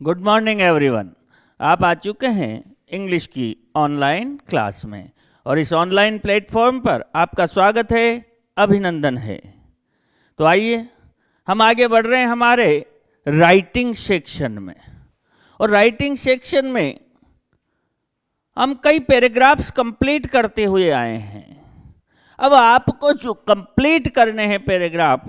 Good morning everyone. आप आ चुके हैं इंग्लिश की ऑनलाइन क्लास में और इस ऑनलाइन प्लेटफॉर्म पर आपका स्वागत है, अभिनंदन है। तो आइए हम आगे बढ़ रहे हैं हमारे राइटिंग सेक्शन में। और राइटिंग सेक्शन में हम कई पैराग्राफ्स कंप्लीट करते हुए आए हैं। अब आपको जो कंप्लीट करने हैं पैराग्राफ,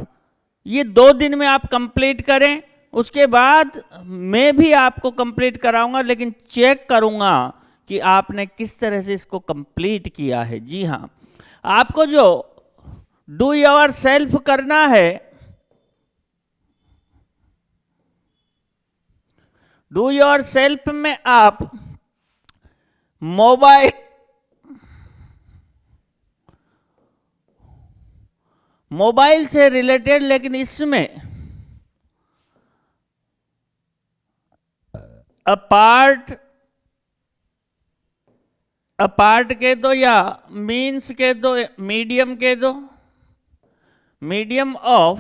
ये 2 दिन में आप कंप्लीट करें। उसके बाद मैं भी आपको कंप्लीट कराऊंगा, लेकिन चेक करूंगा कि आपने किस तरह से इसको कंप्लीट किया है। जी हाँ, आपको जो डू योर सेल्फ करना है, डू योर सेल्फ में आप मोबाइल से रिलेटेड, लेकिन इसमें अपार्ट के दो या मीन्स के दो, मीडियम के दो, medium of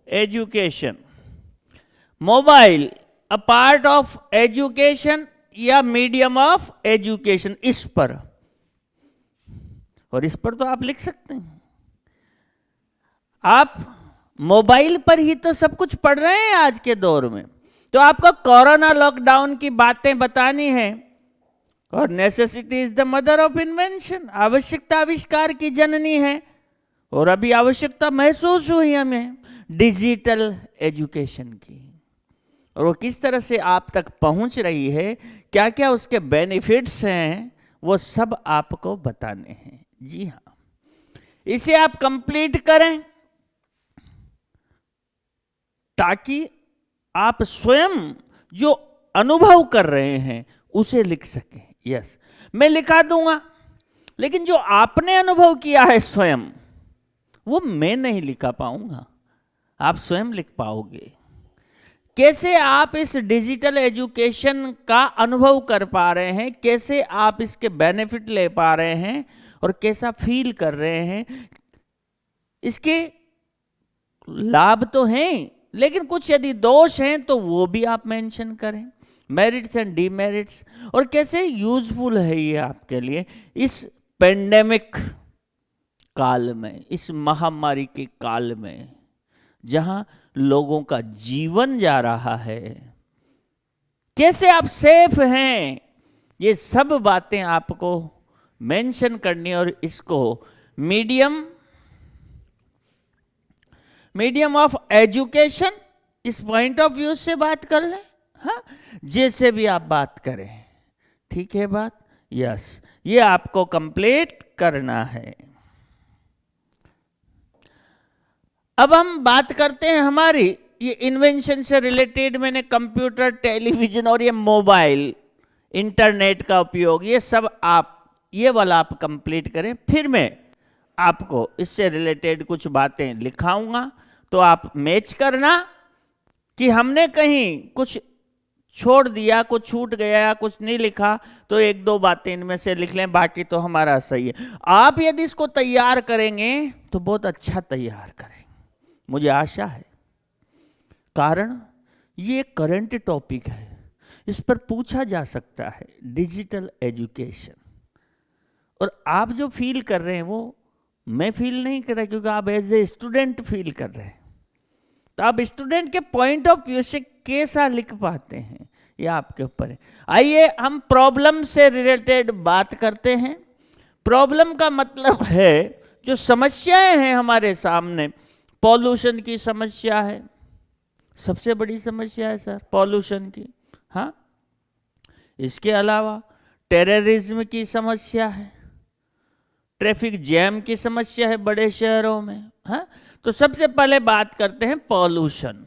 education. Mobile a part of education या मीडियम ऑफ एजुकेशन, इस पर और इस पर तो आप लिख सकते हैं। आप मोबाइल पर ही तो सब कुछ पढ़ रहे हैं आज के दौर में। तो आपको कोरोना लॉकडाउन की बातें बतानी है, और necessity is the mother of invention. आवश्यकता आविष्कार की जननी है, और अभी आवश्यकता महसूस हुई हमें डिजिटल एजुकेशन की, और वो किस तरह से आप तक पहुंच रही है, क्या क्या उसके बेनिफिट्स हैं, वो सब आपको बताने हैं। जी हाँ, इसे आप कंप्लीट करें ताकि आप स्वयं जो अनुभव कर रहे हैं उसे लिख सकें। यस, मैं लिखा दूंगा, लेकिन जो आपने अनुभव किया है स्वयं, वो मैं नहीं लिखा पाऊंगा, आप स्वयं लिख पाओगे। कैसे आप इस डिजिटल एजुकेशन का अनुभव कर पा रहे हैं, कैसे आप इसके बेनिफिट ले पा रहे हैं, और कैसा फील कर रहे हैं। इसके लाभ तो हैं, लेकिन कुछ यदि दोष हैं तो वो भी आप मेंशन करें, मेरिट्स एंड डीमेरिट्स, और कैसे यूजफुल है ये आपके लिए इस पेंडेमिक काल में, इस महामारी के काल में, जहां लोगों का जीवन जा रहा है। कैसे आप सेफ हैं, ये सब बातें आपको मेंशन करनी, और इसको मीडियम ऑफ एजुकेशन इस पॉइंट ऑफ व्यू से बात कर लें। हाँ, जैसे भी आप बात करें, ठीक है बात। यस, ये आपको कंप्लीट करना है। अब हम बात करते हैं हमारी ये इन्वेंशन से रिलेटेड। मैंने कंप्यूटर, टेलीविजन और ये मोबाइल, इंटरनेट का उपयोग, ये सब आप ये वाला आप कंप्लीट करें। फिर मैं आपको इससे रिलेटेड कुछ बातें लिखाऊंगा, तो आप मैच करना कि हमने कहीं कुछ छोड़ दिया, कुछ छूट गया, कुछ नहीं लिखा, तो 1-2 बातें इनमें से लिख लें, बाकी तो हमारा सही है। आप यदि इसको तैयार करेंगे तो बहुत अच्छा तैयार करेंगे, मुझे आशा है। कारण ये करंट टॉपिक है, इस पर पूछा जा सकता है, डिजिटल एजुकेशन। और आप जो फील कर रहे हैं वो मैं फील नहीं कर रहा, क्योंकि आप एज ए स्टूडेंट फील कर रहे हैं। तो आप स्टूडेंट के पॉइंट ऑफ व्यू से कैसा लिख पाते हैं, ये आपके ऊपर है। आइए हम प्रॉब्लम से रिलेटेड बात करते हैं। प्रॉब्लम का मतलब है जो समस्याएं हैं हमारे सामने। पॉल्यूशन की समस्या है, सबसे बड़ी समस्या है सर पॉल्यूशन की। हाँ, इसके अलावा टेररिज्म की समस्या है, ट्रैफिक जैम की समस्या है बड़े शहरों में। हाँ, तो सबसे पहले बात करते हैं पॉल्यूशन।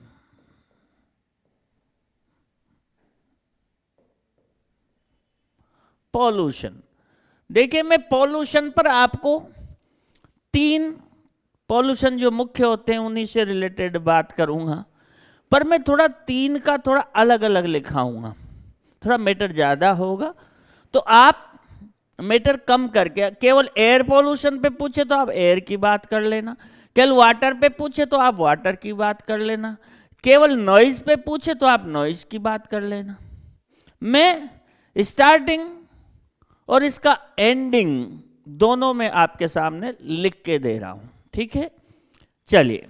पॉल्यूशन, देखिए मैं पॉल्यूशन पर आपको 3 पॉल्यूशन जो मुख्य होते हैं उन्हीं से रिलेटेड बात करूंगा, पर मैं थोड़ा 3 का थोड़ा अलग अलग लिखाऊंगा, थोड़ा मैटर ज़्यादा होगा। तो आप मैटर कम करके केवल एयर पॉल्यूशन पे पूछे तो आप एयर की बात कर लेना, केवल वाटर पे पूछे तो आप वाटर की बात कर लेना, केवल नॉइज पे पूछे तो आप नॉइज की बात कर लेना। मैं स्टार्टिंग और इसका एंडिंग दोनों में आपके सामने लिख के दे रहा हूं, ठीक है। चलिए,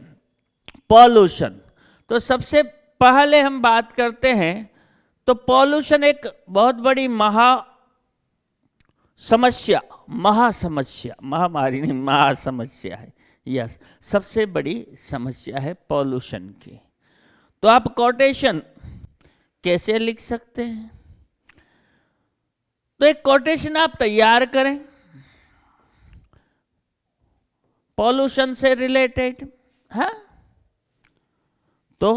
पॉल्यूशन, तो सबसे पहले हम बात करते हैं, तो पॉल्यूशन एक बहुत बड़ी समस्या, महासमस्या, महामारी नहीं, महासमस्या है। यस, सबसे बड़ी समस्या है पॉल्यूशन की। तो आप कोटेशन कैसे लिख सकते हैं? तो एक कोटेशन आप तैयार करें पॉल्यूशन से रिलेटेड, है। तो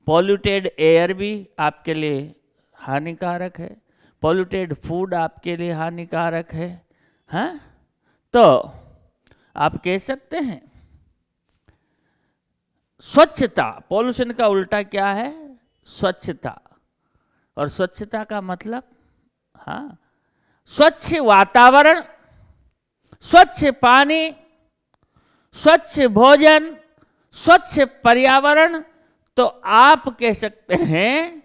पॉल्यूटेड एयर भी आपके लिए हानिकारक है, पॉल्यूटेड फूड आपके लिए हानिकारक है, हाँ। तो आप कह सकते हैं स्वच्छता, पॉल्यूशन का उल्टा क्या है? स्वच्छता। और स्वच्छता का मतलब, हाँ, स्वच्छ वातावरण, स्वच्छ पानी, स्वच्छ भोजन, स्वच्छ पर्यावरण। तो आप कह सकते हैं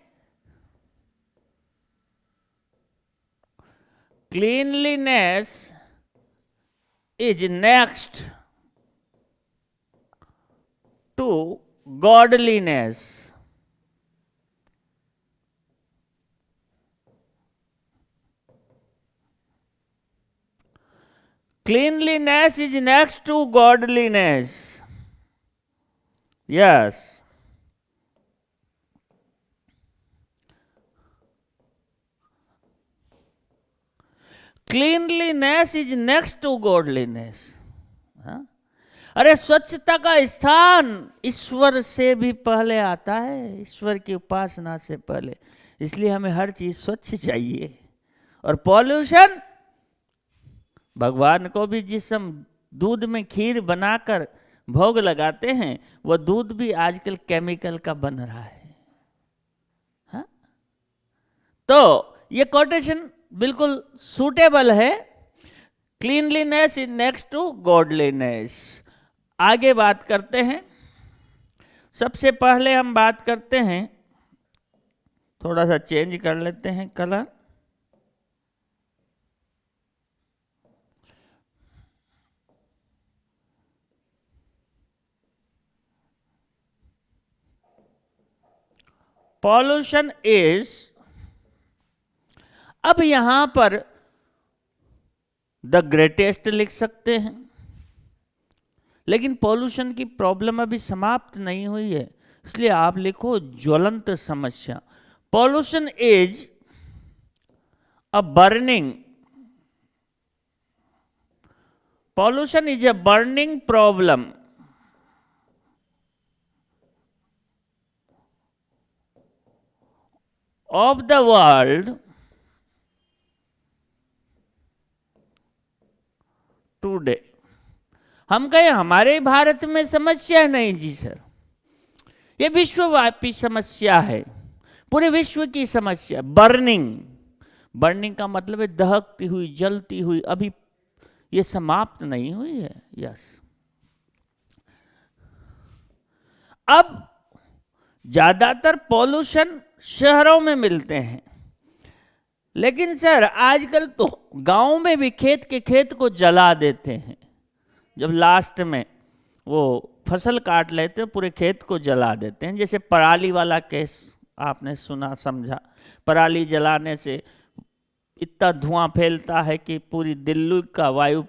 cleanliness is next to godliness. Cleanliness is next to godliness. Yes. Cleanliness is next to godliness. हाँ? अरे स्वच्छता का स्थान ईश्वर से भी पहले आता है, ईश्वर की उपासना से पहले। इसलिए हमें हर चीज स्वच्छ चाहिए। और पॉल्यूशन, भगवान को भी जिस हम दूध में खीर बनाकर भोग लगाते हैं, वो दूध भी आजकल केमिकल का बन रहा है, हाँ? तो ये कोटेशन बिल्कुल सूटेबल है। Cleanliness is next to godliness. आगे बात करते हैं। सबसे पहले हम बात करते हैं, थोड़ा सा चेंज कर लेते हैं कलर। पॉल्यूशन इज, अब यहां पर द ग्रेटेस्ट लिख सकते हैं, लेकिन पॉल्यूशन की प्रॉब्लम अभी समाप्त नहीं हुई है, इसलिए आप लिखो ज्वलंत समस्या। Pollution is a burning, pollution is a burning problem of the world today। हम कहें हमारे भारत में समस्या नहीं जी सर, ये विश्वव्यापी समस्या है, पूरे विश्व की समस्या। बर्निंग, बर्निंग का मतलब है दहकती हुई, जलती हुई, अभी ये समाप्त नहीं हुई है। यस। अब ज्यादातर पॉल्यूशन शहरों में मिलते हैं, लेकिन सर आजकल तो गांव में भी खेत के खेत को जला देते हैं। जब लास्ट में वो फसल काट लेते हैं, पूरे खेत को जला देते हैं। जैसे पराली वाला केस आपने सुना समझा, पराली जलाने से इतना धुआं फैलता है कि पूरी दिल्ली का वायु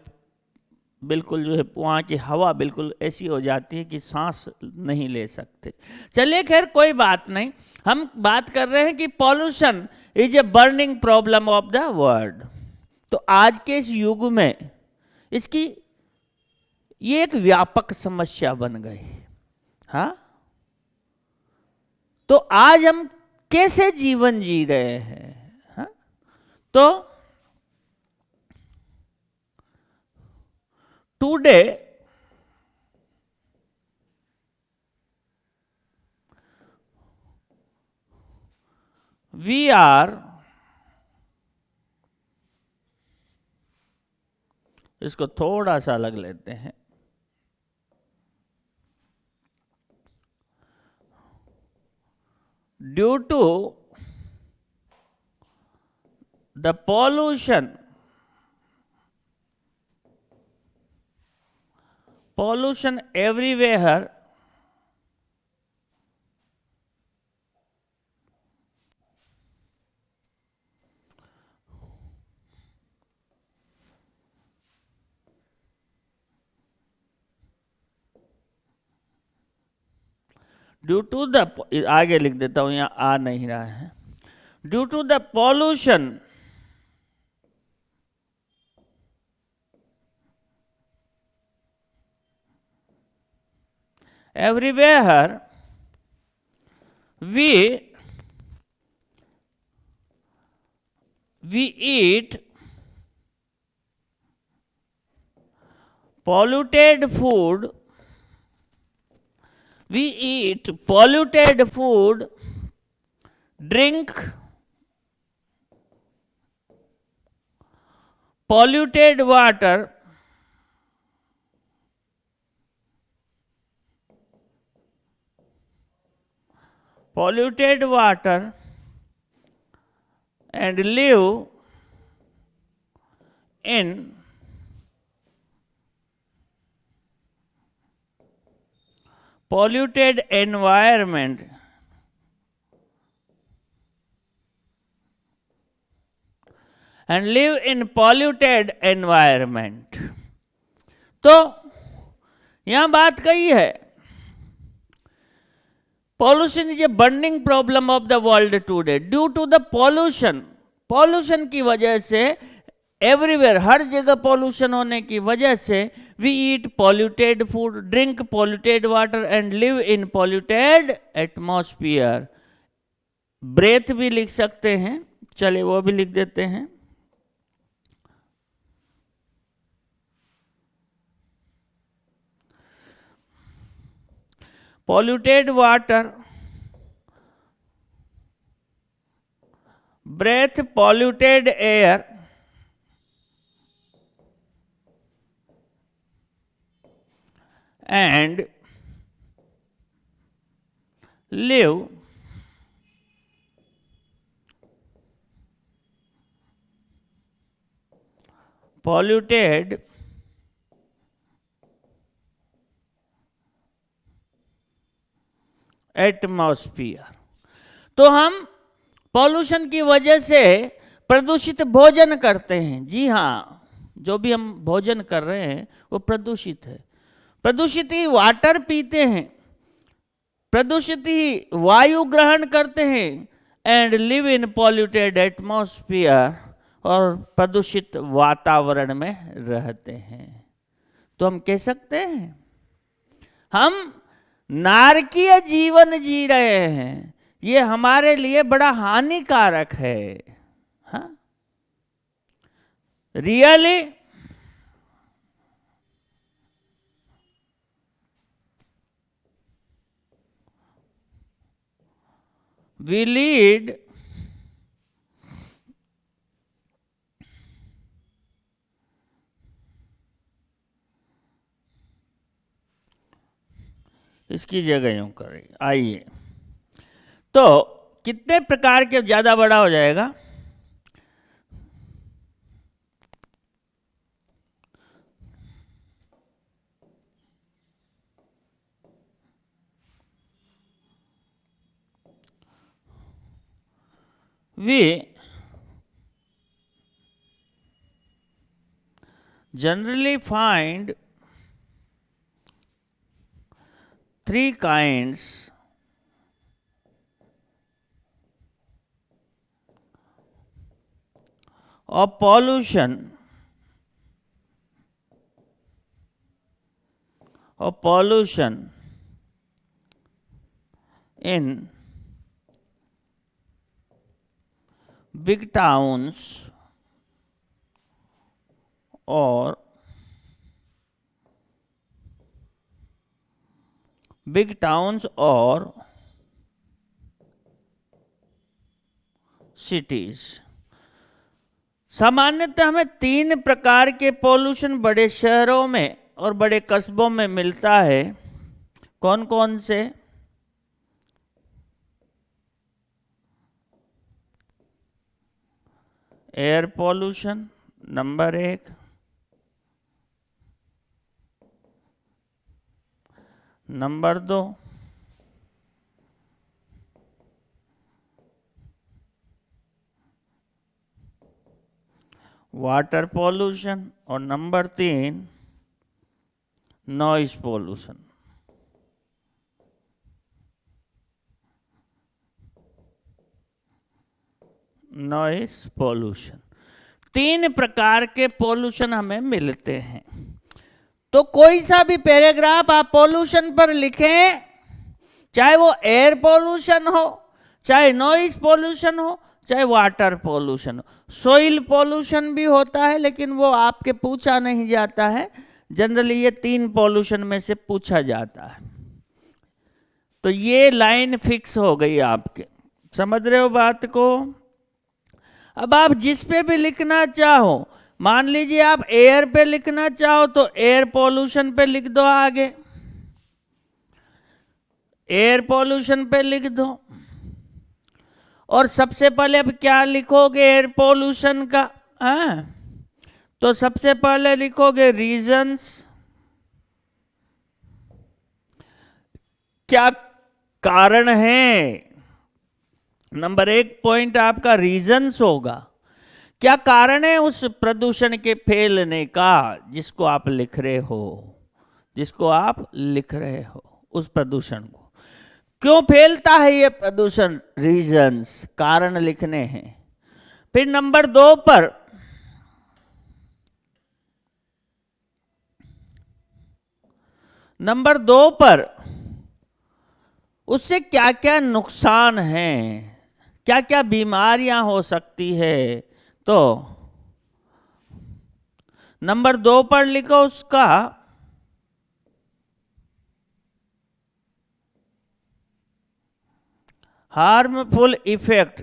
बिल्कुल जो है, वहाँ की हवा बिल्कुल ऐसी हो जाती है कि सांस नहीं ले सकते। चलिए खैर कोई बात नहीं, हम बात कर रहे हैं कि pollution is a burning problem of the world. तो आज के इस युग में इसकी ये एक व्यापक समस्या बन गई, हाँ। तो आज हम कैसे जीवन जी रहे हैं, हाँ? तो टुडे वी आर, इसको थोड़ा सा अलग लेते हैं, due to the pollution everywhere, due to the, आगे लिख देता हूं, यहां आ नहीं रहा है, due to the pollution everywhere, we eat polluted food, drink polluted water, and live in polluted environment, तो यहां बात कही है, pollution is a burning problem of the world today due to the pollution की वजह से एवरीवेयर, हर जगह pollution होने की वजह से we eat polluted food, drink polluted water and live in polluted atmosphere. Breathe भी लिख सकते हैं, चलिए वो भी लिख देते हैं। polluted water, breath polluted air, and live polluted atmosphere. तो हम पॉल्यूशन की वजह से प्रदूषित भोजन करते हैं। जी हाँ, जो भी हम भोजन कर रहे हैं वो प्रदूषित है। प्रदूषित ही वाटर पीते हैं, प्रदूषित ही वायु ग्रहण करते हैं, and live in polluted atmosphere, और प्रदूषित वातावरण में रहते हैं। तो हम कह सकते हैं हम नारकीय जीवन जी रहे हैं, ये हमारे लिए बड़ा हानिकारक है। हाँ, रियली वी लीड इसकी जगह यूं करें। आइए, तो कितने प्रकार के, ज्यादा बड़ा हो जाएगा, we generally find three kinds of pollution in big towns or cities. सामान्यतः हमें 3 प्रकार के पॉल्यूशन बड़े शहरों में और बड़े कस्बों में मिलता है। कौन कौन से? Air pollution number 1, number 2 water pollution और number 3 noise pollution. Noise pollution, 3 प्रकार के पॉल्यूशन हमें मिलते हैं। तो कोई सा भी पैराग्राफ आप पॉल्यूशन पर लिखें, चाहे वो एयर पॉल्यूशन हो, चाहे नॉइज पॉल्यूशन हो, चाहे वाटर पॉल्यूशन हो। सोइल पॉल्यूशन भी होता है, लेकिन वो आपके पूछा नहीं जाता है। जनरली ये 3 पॉल्यूशन में से पूछा जाता है। तो ये लाइन फिक्स हो गई आपके, समझ रहे हो बात को। अब आप जिस पे भी लिखना चाहो, मान लीजिए आप एयर पे लिखना चाहो तो एयर पॉल्यूशन पे लिख दो, आगे एयर पॉल्यूशन पे लिख दो। और सबसे पहले अब क्या लिखोगे एयर पॉल्यूशन का? तो सबसे पहले लिखोगे रीजंस, क्या कारण है। नंबर 1 पॉइंट आपका रीजंस होगा, क्या कारण है उस प्रदूषण के फैलने का जिसको आप लिख रहे हो, जिसको आप लिख रहे हो उस प्रदूषण को। क्यों फैलता है ये प्रदूषण? रीजंस, कारण लिखने हैं। फिर नंबर 2 पर उससे क्या क्या नुकसान हैं, क्या क्या बीमारियां हो सकती है। तो नंबर 2 पर लिखो उसका हार्मफुल इफेक्ट,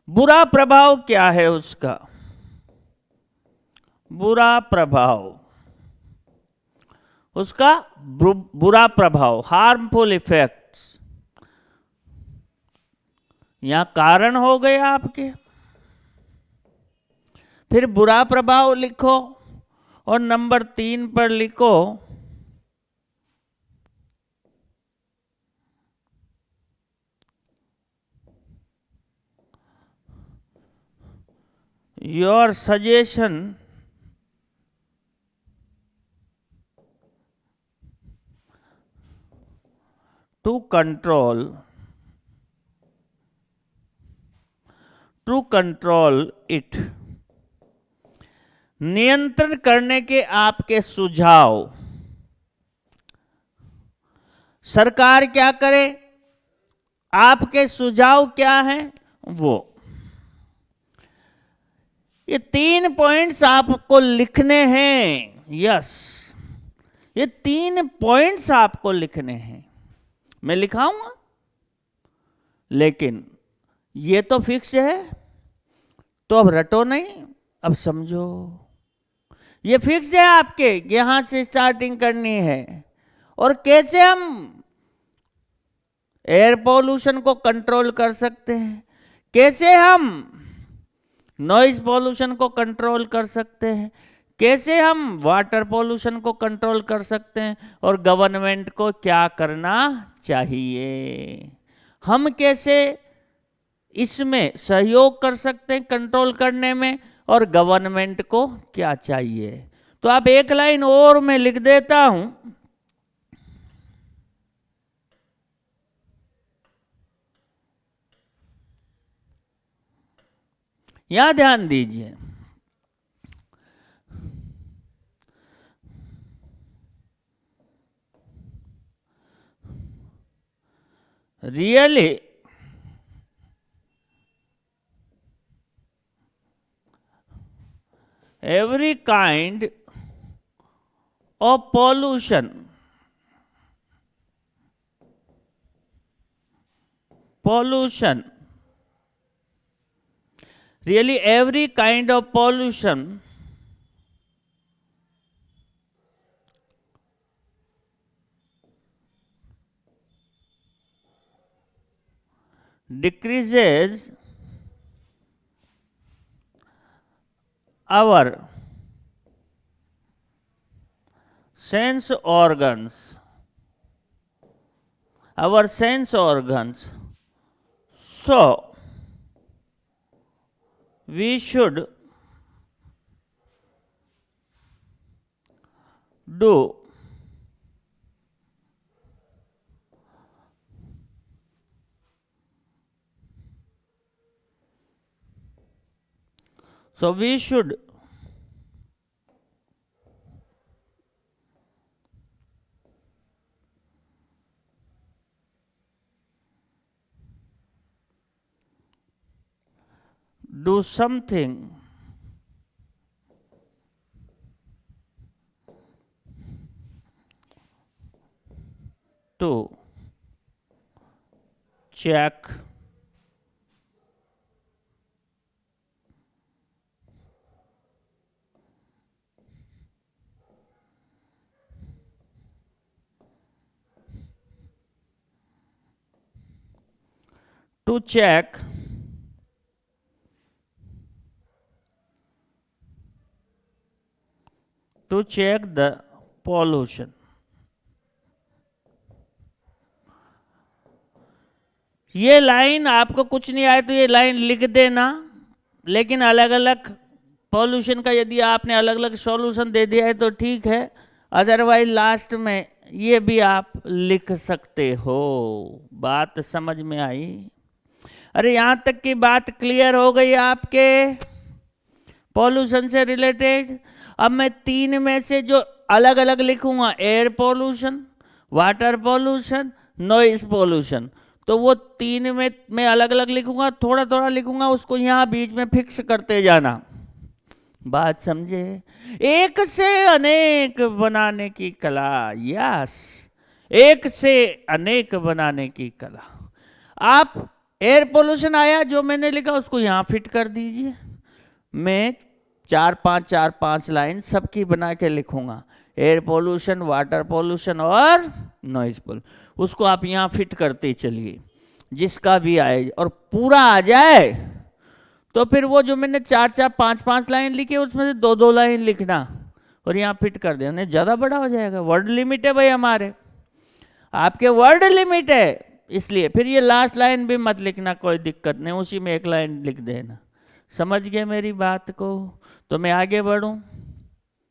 बुरा प्रभाव क्या है उसका, बुरा प्रभाव, उसका बुरा प्रभाव, हार्मफुल इफेक्ट्स। यहां कारण हो गए आपके। फिर बुरा प्रभाव लिखो और नंबर 3 पर लिखो your suggestion to control it, नियंत्रण करने के आपके सुझाव। सरकार क्या करे, आपके सुझाव क्या हैं वो। ये 3 पॉइंट्स आपको लिखने हैं। यस, ये 3 पॉइंट्स आपको लिखने हैं। मैं लिखाऊंगा, लेकिन ये तो फिक्स है, तो अब रटो नहीं, अब समझो। ये फिक्स है आपके, यहां से स्टार्टिंग करनी है। और कैसे हम एयर पॉल्यूशन को कंट्रोल कर सकते हैं, कैसे हम नॉइज पॉल्यूशन को कंट्रोल कर सकते हैं, कैसे हम वाटर पॉल्यूशन को कंट्रोल कर सकते हैं, और गवर्नमेंट को क्या करना चाहिए, हम कैसे इसमें सहयोग कर सकते हैं कंट्रोल करने में, और गवर्नमेंट को क्या चाहिए। तो आप एक लाइन और मैं लिख देता हूं, यहां ध्यान दीजिए। Really every kind of pollution, really every kind of pollution decreases our sense organs, our sense organs. So, we should do so we should do something to check to check the pollution. ये line आपको कुछ नहीं आए तो ये line लिख देना, लेकिन अलग अलग पॉल्यूशन का यदि आपने अलग अलग सॉल्यूशन दे दिया है तो ठीक है, अदरवाइज लास्ट में ये भी आप लिख सकते हो। बात समझ में आई? अरे यहाँ तक की बात क्लियर हो गई आपके पॉल्यूशन से रिलेटेड? अब मैं तीन में से जो अलग अलग लिखूंगा, air pollution, water pollution, noise pollution, तो वो तीन में मैं अलग अलग लिखूंगा, थोड़ा थोड़ा लिखूंगा, उसको यहाँ बीच में फिक्स करते जाना। बात समझे? एक से अनेक बनाने की कला, यस, एक से अनेक बनाने की कला। आप एयर पोल्यूशन आया, जो मैंने लिखा उसको यहाँ फिट कर दीजिए। मैं चार पांच लाइन सबकी बना के लिखूंगा, एयर पोल्यूशन, वाटर पोल्यूशन और नॉइज पोल्यूशन, उसको आप यहाँ फिट करते चलिए, जिसका भी आए और पूरा आ जाए तो फिर वो जो मैंने चार पांच लाइन लिखी उसमें से दो लाइन लिखना और यहाँ फिट कर देना, ज़्यादा बड़ा हो जाएगा। वर्ड लिमिट है भाई हमारे, आपके वर्ड लिमिट है, इसलिए फिर ये लास्ट लाइन भी मत लिखना, कोई दिक्कत नहीं, उसी में एक लाइन लिख देना। समझ गए मेरी बात को? तो मैं आगे बढ़ूं?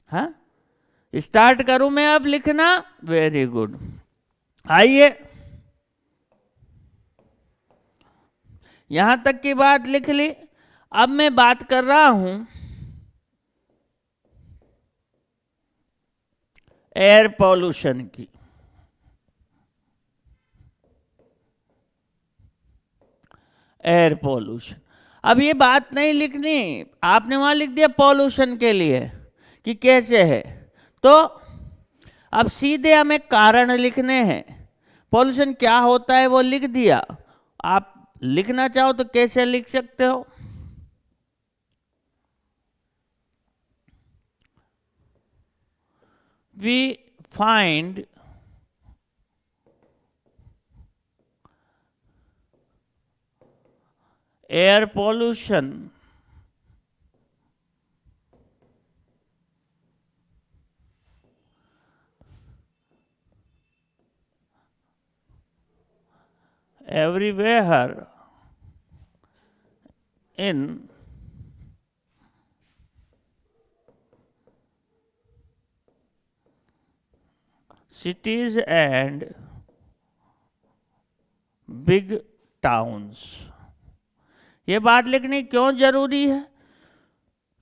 हाँ, स्टार्ट करूं मैं अब लिखना? वेरी गुड, आइए यहां तक की बात लिख ली। अब मैं बात कर रहा हूं एयर पॉल्यूशन की। एयर पॉल्यूशन, अब ये बात नहीं लिखनी, आपने वहां लिख दिया पॉल्यूशन के लिए कि कैसे है, तो अब सीधे हमें कारण लिखने हैं। पॉल्यूशन क्या होता है वो लिख दिया, आप लिखना चाहो तो कैसे लिख सकते हो? We find air pollution everywhere in cities and big towns। ये बात लिखनी क्यों जरूरी है?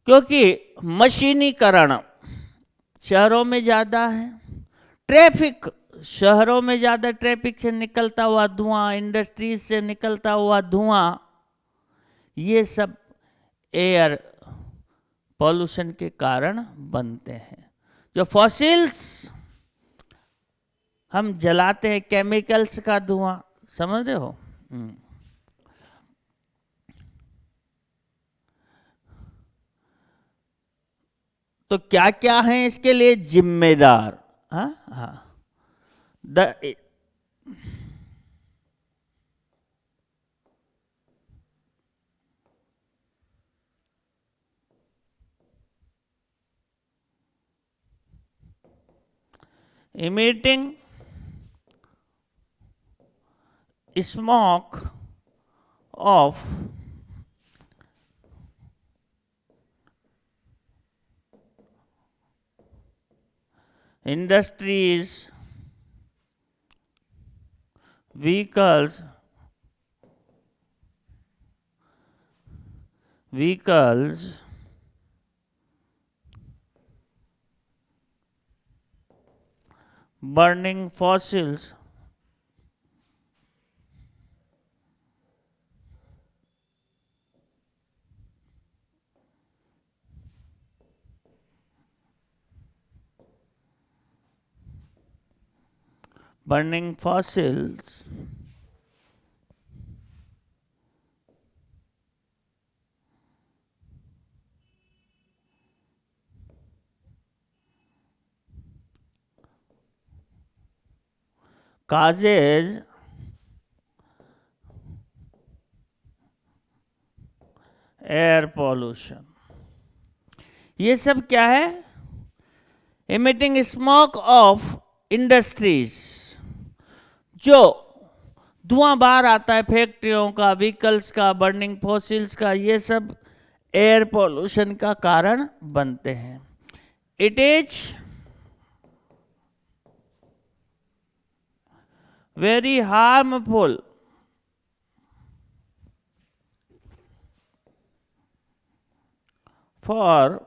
क्योंकि मशीनीकरण शहरों में ज़्यादा है, ट्रैफिक शहरों में ज़्यादा, ट्रैफिक से निकलता हुआ धुआं, इंडस्ट्रीज से निकलता हुआ धुआं, ये सब एयर पॉल्यूशन के कारण बनते हैं। जो फॉसिल्स हम जलाते हैं, केमिकल्स का धुआं, समझ रहे हो? तो क्या क्या है इसके लिए जिम्मेदार? हाँ हाँ, emitting smoke of industries, vehicles, burning fossils, burning fossils, causes air pollution. ये सब क्या है? इमिटिंग स्मोक ऑफ इंडस्ट्रीज, जो धुआं बाहर आता है फैक्ट्रियों का, व्हीकल्स का, बर्निंग फॉसिल्स का, ये सब एयर पॉल्यूशन का कारण बनते हैं। It is very harmful for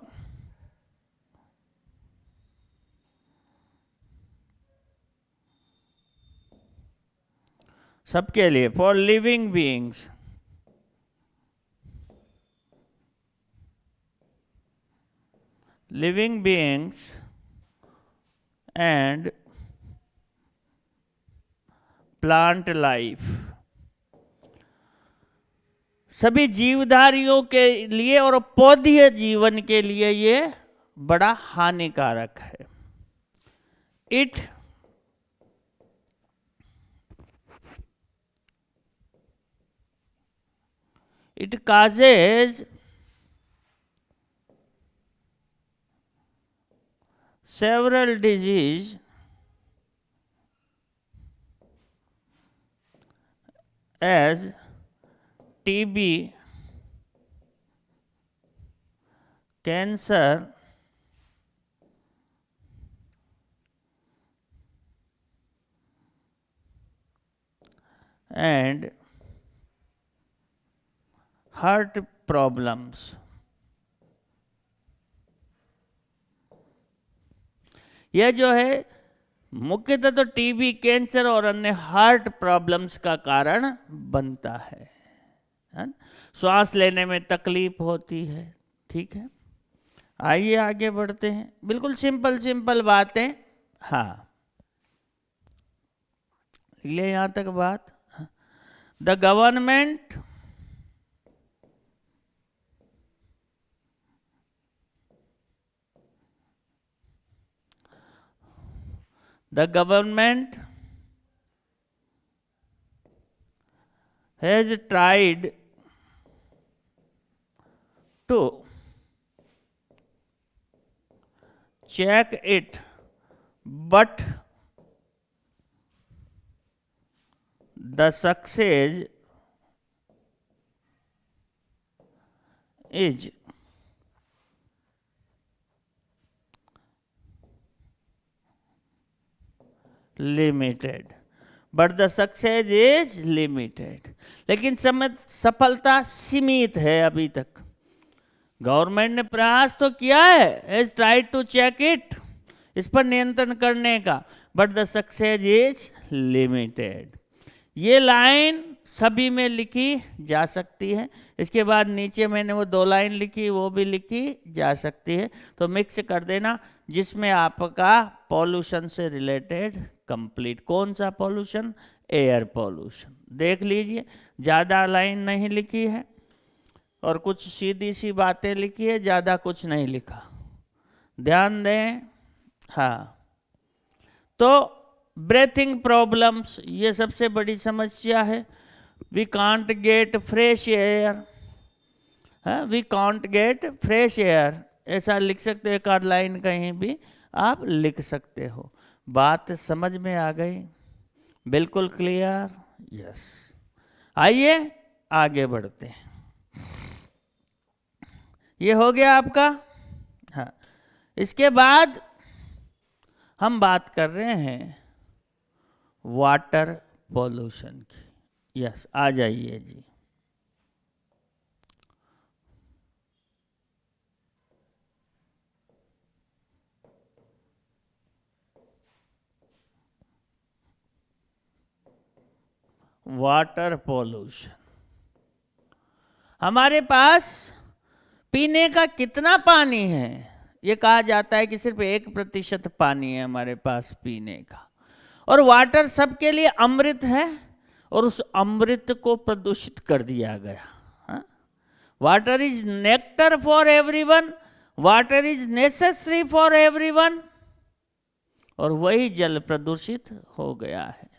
सबके लिए, for living beings, and plant life, सभी जीवधारियों के लिए और पौधीय जीवन के लिए ये बड़ा हानिकारक है। It causes several diseases as TB, cancer, and heart problems. यह जो है मुख्यतः तो टीबी, कैंसर और अन्य हार्ट प्रॉब्लम्स का कारण बनता है ना? श्वास लेने में तकलीफ होती है। ठीक है, आइए आगे बढ़ते हैं। बिल्कुल सिंपल बातें। हाँ, ले यहां तक बात। The government has tried to check it, but the success is limited, but the success is limited। लेकिन सफलता सीमित है अभी तक। गवर्नमेंट ने प्रयास तो किया है, has tried to check it, इस पर नियंत्रण करने का, but the success is limited। ये लाइन सभी में लिखी जा सकती है। इसके बाद नीचे मैंने वो 2 लाइन लिखी, वो भी लिखी जा सकती है, तो मिक्स कर देना, जिसमें आपका पॉल्यूशन से रिलेटेड कंप्लीट। कौन सा पॉल्यूशन? Air pollution. देख लीजिए, ज़्यादा लाइन नहीं लिखी है और कुछ सीधी सी बातें लिखी है, ज़्यादा कुछ नहीं लिखा, ध्यान दें। हाँ, तो ब्रीथिंग प्रॉब्लम्स, ये सबसे बड़ी समस्या है। We can't get fresh air, we can't get fresh air, ऐसा लिख सकते हो। एक आध लाइन कहीं भी आप लिख सकते हो। बात समझ में आ गई? बिल्कुल क्लियर? यस। आइए आगे बढ़ते हैं। ये हो गया आपका। हाँ, इसके बाद हम बात कर रहे हैं वाटर पॉल्यूशन की। यस, आ जाइए जी। वाटर पॉल्यूशन, हमारे पास पीने का कितना पानी है? ये कहा जाता है कि सिर्फ 1% पानी है हमारे पास पीने का, और वाटर सबके लिए अमृत है, और उस अमृत को प्रदूषित कर दिया गया। Water is nectar for everyone, water is necessary for everyone, और वही जल प्रदूषित हो गया है।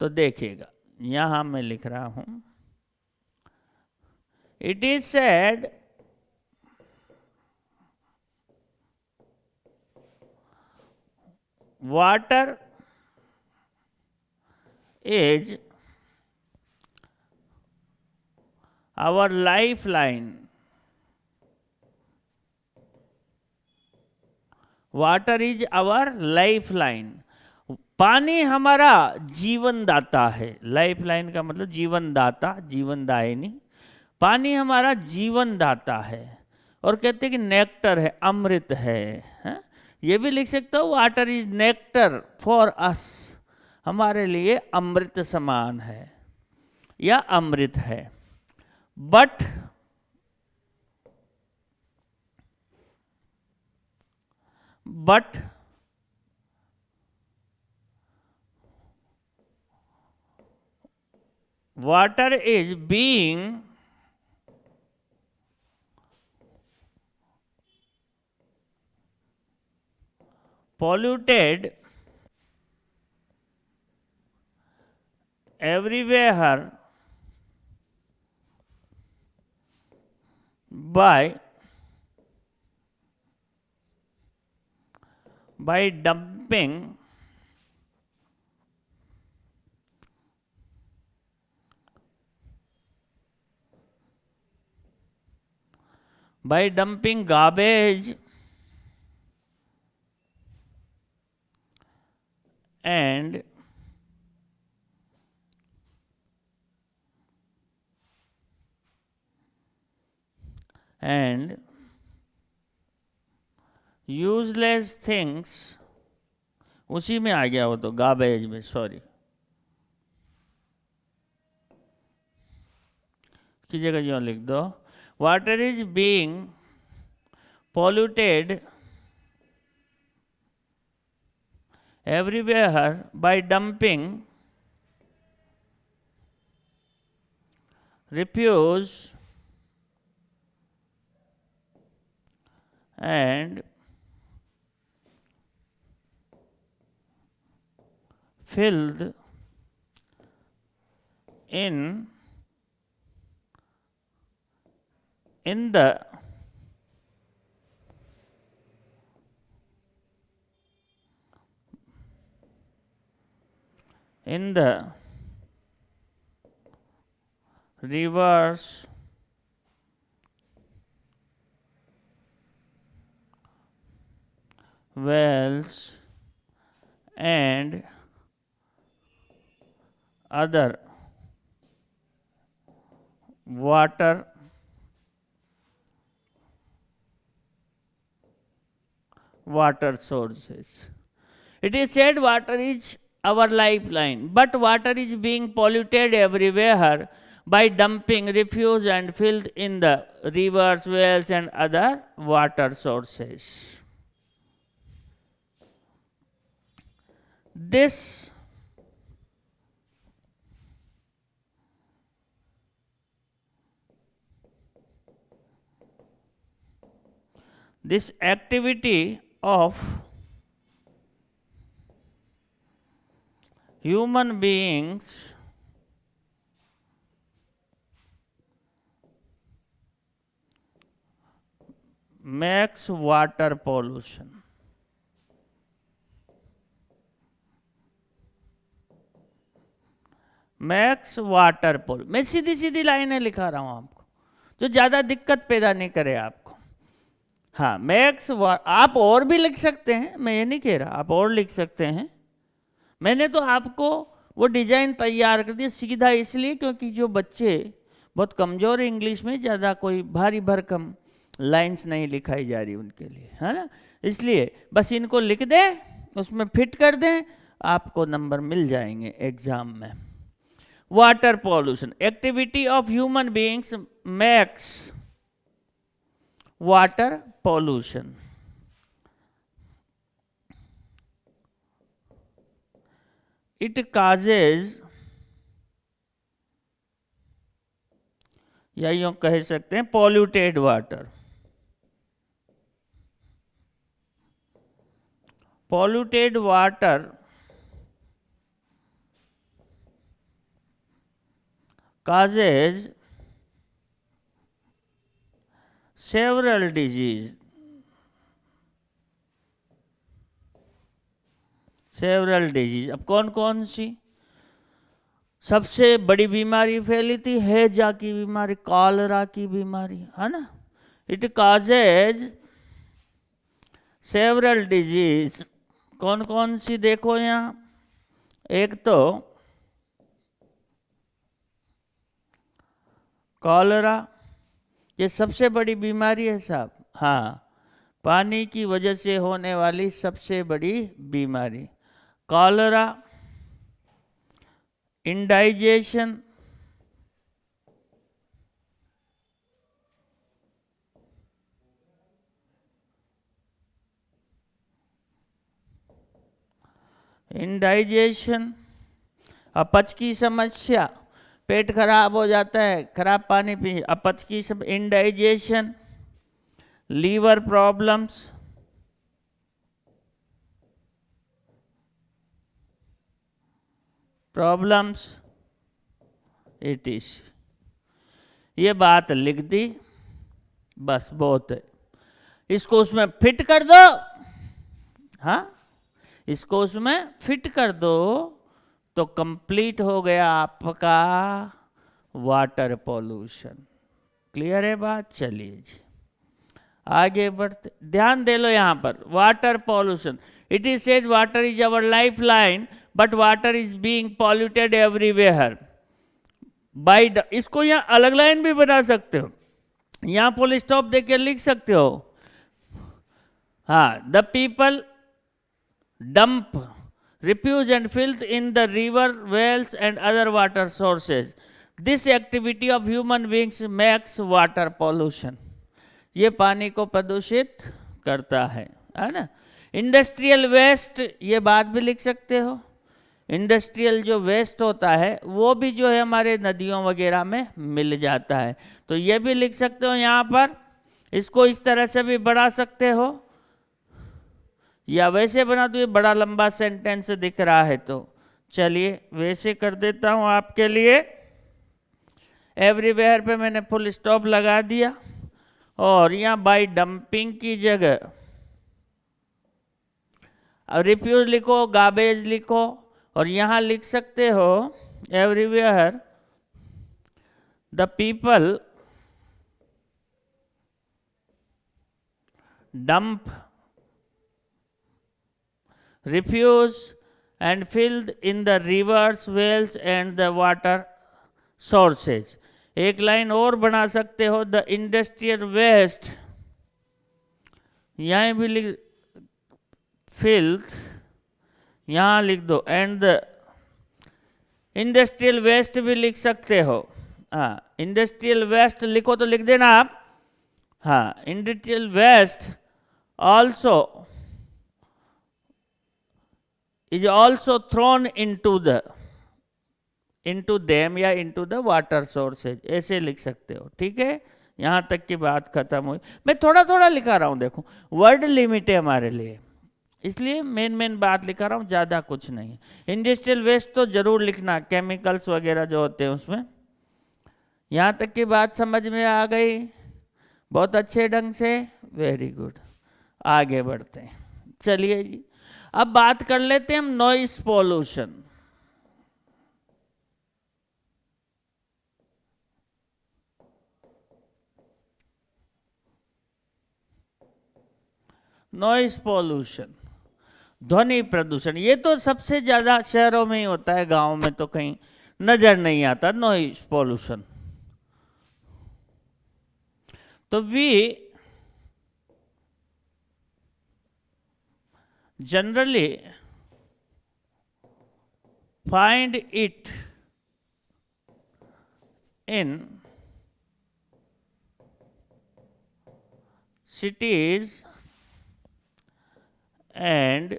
तो देखिएगा, यहां मैं लिख रहा हूं, it is said water is our lifeline. Water is our lifeline. पानी हमारा जीवन दाता है। लाइफलाइन का मतलब जीवन दाता, जीवन दायिनी। पानी हमारा जीवन दाता है, और कहते हैं कि नेक्टर है, अमृत है? ये भी लिख सकता हूँ, water is nectar for us, हमारे लिए अमृत समान है या अमृत है। But water is being polluted everywhere by dumping garbage and useless things, उसी में आ गया वो तो, गार्बेज में, सॉरी, की जगह जो लिख दो, water is being polluted everywhere by dumping refuse and filled in the rivers, wells and other water sources. It is said water is our lifeline, but water is being polluted everywhere by dumping refuse and filled in the rivers, wells and other water sources. This activity of human beings makes water pollution. Makes water पोल, मैं सीधी सीधी लाइनें लिखा रहा हूं आपको जो ज्यादा दिक्कत पैदा नहीं करे आपको। हाँ मैक्स, आप और भी लिख सकते हैं, मैं ये नहीं कह रहा, आप और लिख सकते हैं। मैंने तो आपको वो डिजाइन तैयार कर दिया सीधा इसलिए क्योंकि जो बच्चे बहुत कमजोर इंग्लिश में, ज़्यादा कोई भारी भरकम लाइंस नहीं लिखाई जा रही उनके लिए, है ना, इसलिए बस इनको लिख दें, उसमें फिट कर दें, आपको नंबर मिल जाएंगे एग्जाम में। Water pollution, activity of human beings makes water pollution. It causes, या यूं कह सकते हैं polluted water. Polluted water causes several disease, अब कौन कौन सी? सबसे बड़ी बीमारी फैली थी हैजा की बीमारी, कॉलरा की बीमारी, है ना। इट काजेज सेवरल डिजीज, कौन कौन सी देखो यहाँ, एक तो कॉलरा, ये सबसे बड़ी बीमारी है साहब, हाँ, पानी की वजह से होने वाली सबसे बड़ी बीमारी कॉलरा। इंडाइजेशन, इंडाइजेशन, अपच की समस्या, पेट खराब हो जाता है खराब पानी पी, अपच की सब, इंडाइजेशन। Liver problems, ATC. ये बात लिख दी, बस बहुत है, इसको उसमें फिट कर दो, हाँ इसको उसमें फिट कर दो तो कंप्लीट हो गया आपका वाटर पॉल्यूशन। क्लियर है बात? चलिए जी आगे बढ़ते, ध्यान दे लो यहां पर, water pollution, it is says water is our life line but water is being polluted everywhere by, इसको यहां अलग लाइन भी बना सकते हो, यहां फुल स्टॉप देके लिख सकते हो, हाँ, the people dump refuse and filth in the river, wells and other water sources. This activity of human beings makes water pollution. ये पानी को प्रदूषित करता है ना। इंडस्ट्रियल वेस्ट, ये बात भी लिख सकते हो, इंडस्ट्रियल जो वेस्ट होता है वो भी जो है हमारे नदियों वगैरह में मिल जाता है, तो ये भी लिख सकते हो यहाँ पर, इसको इस तरह से भी बढ़ा सकते हो या वैसे बना दो, ये बड़ा लंबा सेंटेंस दिख रहा है तो चलिए वैसे कर देता हूं आपके लिए। एवरीवेयर पे मैंने फुल स्टॉप लगा दिया और यहाँ बाय डंपिंग की जगह रिफ्यूज लिखो, गार्बेज लिखो, और यहाँ लिख सकते हो everywhere the people dump refuse and filled in the rivers, wells and the water sources. एक लाइन और बना सकते हो, द इंडस्ट्रियल वेस्ट, यहाँ भी लिख, फिल्थ यहाँ लिख दो, एंड द इंडस्ट्रियल वेस्ट भी लिख सकते हो, हाँ इंडस्ट्रियल वेस्ट लिखो तो लिख देना आप, हाँ industrial waste also is also thrown into them या into the water sources, ऐसे लिख सकते हो, ठीक है। यहाँ तक की बात खत्म हुई, मैं थोड़ा थोड़ा लिखा रहा हूँ, देखो वर्ड लिमिट है हमारे लिए, इसलिए मेन बात लिखा रहा हूँ, ज़्यादा कुछ नहीं है। इंडस्ट्रियल वेस्ट तो जरूर लिखना, केमिकल्स वगैरह जो होते हैं उसमें। यहाँ तक की बात समझ में आ गई बहुत अच्छे ढंग से, वेरी गुड, आगे बढ़ते हैं। चलिए जी अब बात कर लेते हैं हम नॉइस पॉल्यूशन। नॉइस पॉल्यूशन, ध्वनि प्रदूषण। ये तो सबसे ज्यादा शहरों में ही होता है, गांव में तो कहीं नजर नहीं आता नॉइस पॉल्यूशन। तो we generally find it in cities and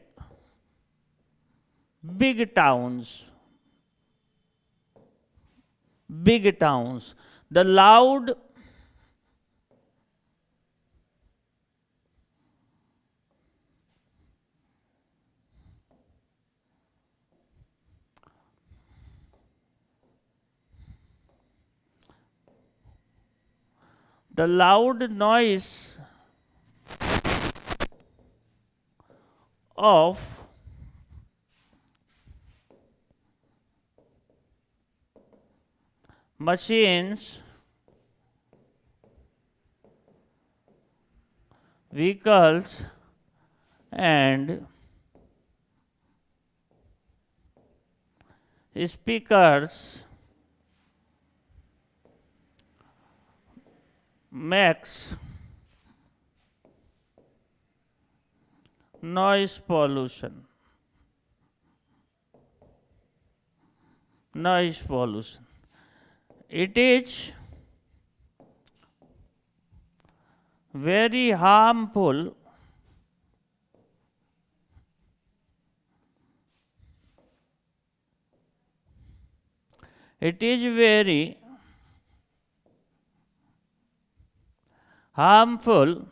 big towns. Big towns. The loud noise of machines, vehicles, and speakers makes noise pollution. Noise pollution. It is very harmful it is very harmful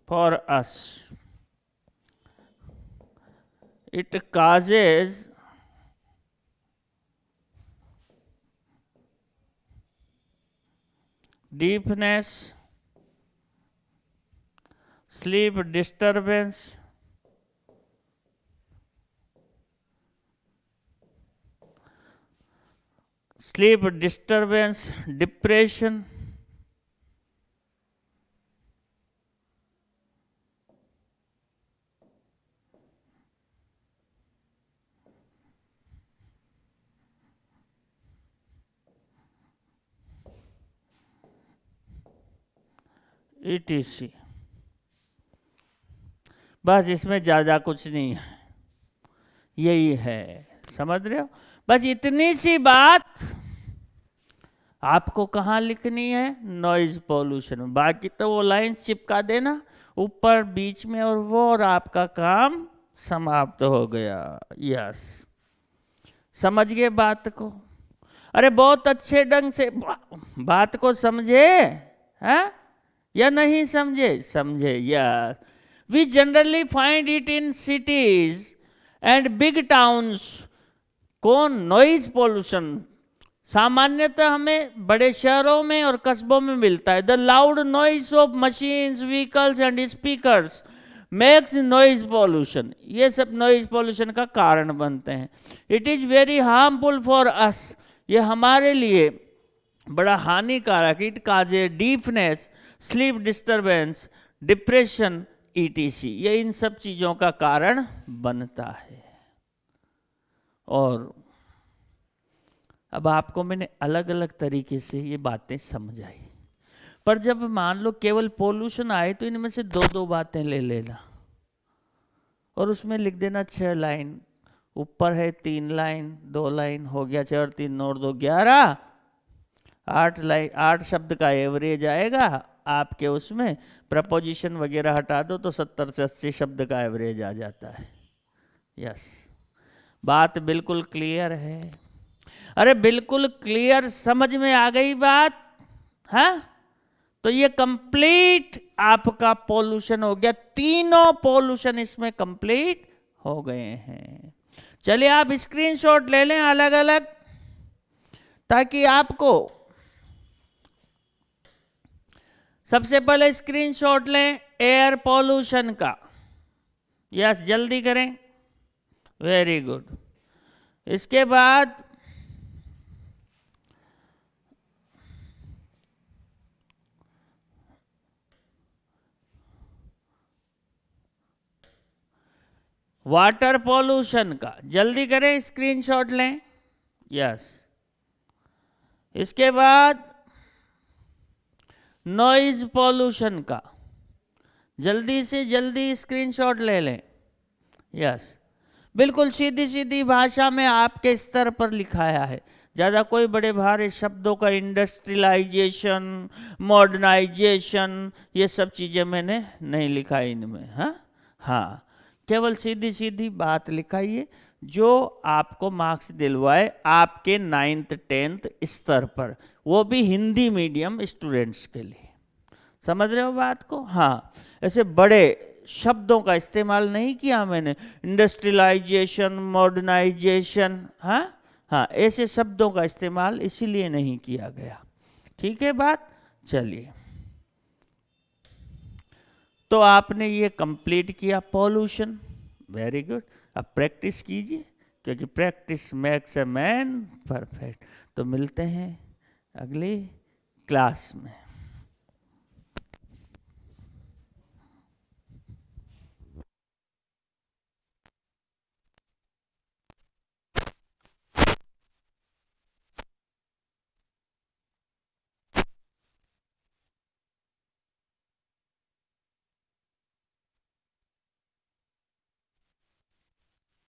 for us. It causes deafness, sleep disturbance, depression, etc. बस इसमें ज़्यादा कुछ नहीं है, यही है, समझ रहे हो? बस इतनी सी बात आपको कहाँ लिखनी है, नॉइज पॉल्यूशन में। बाकी तो वो लाइंस चिपका देना ऊपर बीच में और वो, और आपका काम समाप्त हो गया। यस, समझ गए बात को? अरे बहुत अच्छे ढंग से बात को समझे हैं या नहीं समझे? समझे। Yes, we generally find it in cities and big towns. कौन? नॉइज पॉल्यूशन सामान्यतः हमें बड़े शहरों में और कस्बों में मिलता है। The loud noise of machines, vehicles and speakers makes noise pollution. ये सब नॉइज पॉल्यूशन का कारण बनते हैं। It is very harmful for us. ये हमारे लिए बड़ा हानिकारक। इट काजे deafness, sleep disturbance, depression, etc. ये इन सब चीज़ों का कारण बनता है। और अब आपको मैंने अलग अलग तरीके से ये बातें समझाई, पर जब मान लो केवल पोल्यूशन आए तो इनमें से दो दो बातें ले लेना और उसमें लिख देना 6 लाइन। ऊपर है 3 लाइन, 2 लाइन हो गया 6 और 3 और 2 11, 8 लाइन, 8 शब्द का एवरेज आएगा आपके। उसमें प्रपोजिशन वगैरह हटा दो तो 70 से 80 शब्द का एवरेज आ जाता है। यस, बात बिल्कुल क्लियर है? अरे बिल्कुल क्लियर, समझ में आ गई बात? हाँ, तो ये कंप्लीट आपका पोल्यूशन हो गया। तीनों पोल्यूशन इसमें कंप्लीट हो गए हैं। चलिए आप स्क्रीनशॉट ले लें अलग अलग, ताकि आपको सबसे पहले स्क्रीनशॉट लें एयर पोल्यूशन का। यस, जल्दी करें। Very good. इसके बाद वाटर पॉल्यूशन का, जल्दी करें, स्क्रीनशॉट लें। यस, इसके बाद नॉइज पॉल्यूशन का, जल्दी से जल्दी स्क्रीनशॉट ले लें। यस, बिल्कुल सीधी सीधी भाषा में आपके स्तर पर लिखाया है, ज़्यादा कोई बड़े भारी शब्दों का इंडस्ट्रियलाइजेशन, मॉडर्नाइजेशन, ये सब चीज़ें मैंने नहीं लिखा इनमें। हाँ, केवल सीधी सीधी बात लिखाइए जो आपको मार्क्स दिलवाए आपके 9th 10th स्तर पर, वो भी हिंदी मीडियम स्टूडेंट्स के लिए। समझ रहे हो बात को? हाँ, ऐसे बड़े शब्दों का इस्तेमाल नहीं किया मैंने, इंडस्ट्रियलाइजेशन, मॉडर्नाइजेशन, हाँ, ऐसे शब्दों का इस्तेमाल इसीलिए नहीं किया गया। ठीक है बात? चलिए, तो आपने ये कंप्लीट किया पॉल्यूशन, वेरी गुड। अब प्रैक्टिस कीजिए, क्योंकि practice makes a man perfect. तो मिलते हैं अगली क्लास में।